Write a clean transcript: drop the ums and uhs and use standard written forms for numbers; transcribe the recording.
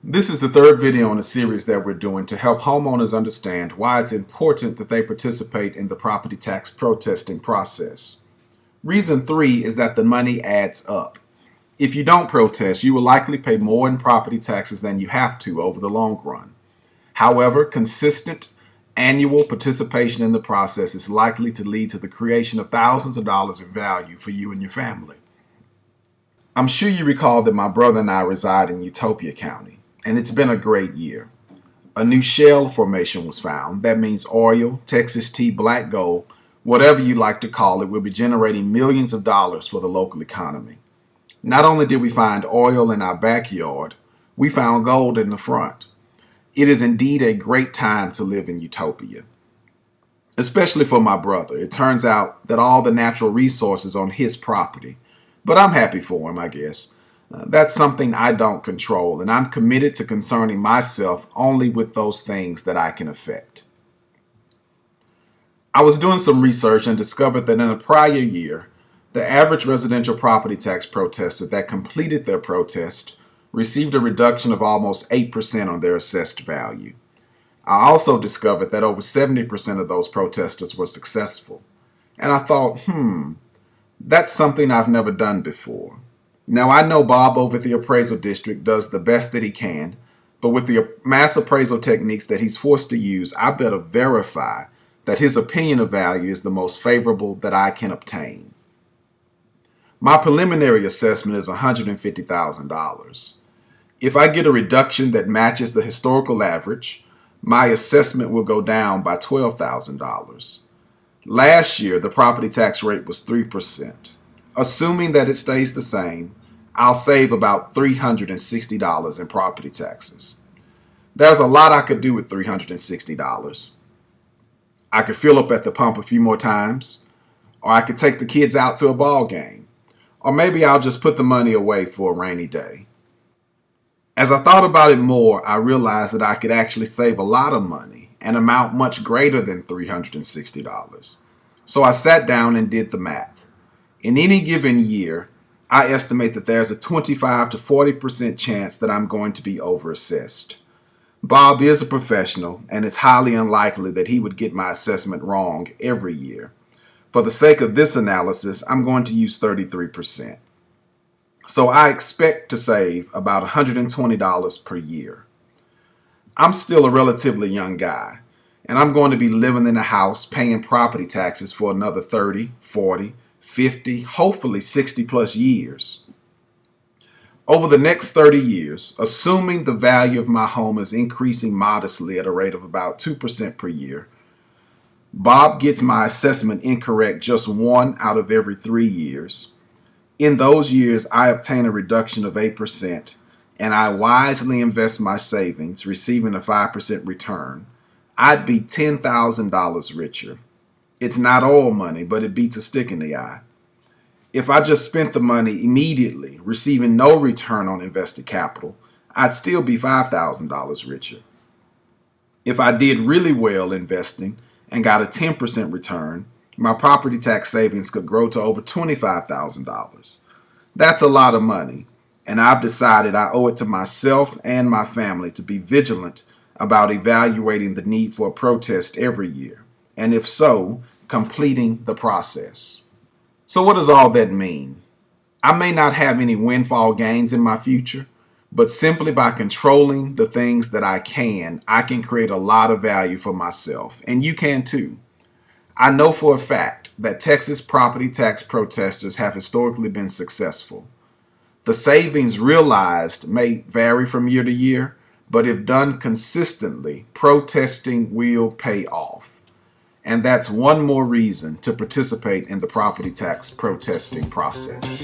This is the third video in a series that we're doing to help homeowners understand why it's important that they participate in the property tax protesting process. Reason 3 is that the money adds up. If you don't protest, you will likely pay more in property taxes than you have to over the long run. However, consistent annual participation in the process is likely to lead to the creation of thousands of dollars in value for you and your family. I'm sure you recall that my brother and I reside in Utopia County. And it's been a great year. A new shale formation was found. That means oil, Texas tea, black gold, whatever you like to call it, will be generating millions of dollars for the local economy. Not only did we find oil in our backyard, we found gold in the front. It is indeed a great time to live in Utopia, especially for my brother. It turns out that all the natural resources on his property, but I'm happy for him, I guess. That's something I don't control, and I'm committed to concerning myself only with those things that I can affect. I was doing some research and discovered that in a prior year, the average residential property tax protester that completed their protest received a reduction of almost 8% on their assessed value. I also discovered that over 70% of those protesters were successful. And I thought, that's something I've never done before. Now, I know Bob over at the appraisal district does the best that he can, but with the mass appraisal techniques that he's forced to use, I better verify that his opinion of value is the most favorable that I can obtain. My preliminary assessment is $150,000. If I get a reduction that matches the historical average, my assessment will go down by $12,000. Last year, the property tax rate was 3%. Assuming that it stays the same, I'll save about $360 in property taxes. There's a lot I could do with $360. I could fill up at the pump a few more times, or I could take the kids out to a ball game, or maybe I'll just put the money away for a rainy day. As I thought about it more, I realized that I could actually save a lot of money, an amount much greater than $360. So I sat down and did the math. In any given year, I estimate that there's a 25 to 40% chance that I'm going to be overassessed. Bob is a professional, and it's highly unlikely that he would get my assessment wrong every year. For the sake of this analysis, I'm going to use 33%. So I expect to save about $120 per year. I'm still a relatively young guy, and I'm going to be living in a house paying property taxes for another 30, 40, 50, hopefully 60 plus years. Over the next 30 years, assuming the value of my home is increasing modestly at a rate of about 2% per year, Bob gets my assessment incorrect just 1 out of every 3 years. In those years, I obtain a reduction of 8%, and I wisely invest my savings, receiving a 5% return. I'd be $10,000 richer. It's not all money, but it beats a stick in the eye. If I just spent the money immediately, receiving no return on invested capital, I'd still be $5,000 richer. If I did really well investing and got a 10% return, my property tax savings could grow to over $25,000. That's a lot of money, and I've decided I owe it to myself and my family to be vigilant about evaluating the need for a protest every year, and if so, completing the process. So what does all that mean? I may not have any windfall gains in my future, but simply by controlling the things that I can create a lot of value for myself, and you can too. I know for a fact that Texas property tax protesters have historically been successful. The savings realized may vary from year to year, but if done consistently, protesting will pay off. And that's one more reason to participate in the property tax protesting process.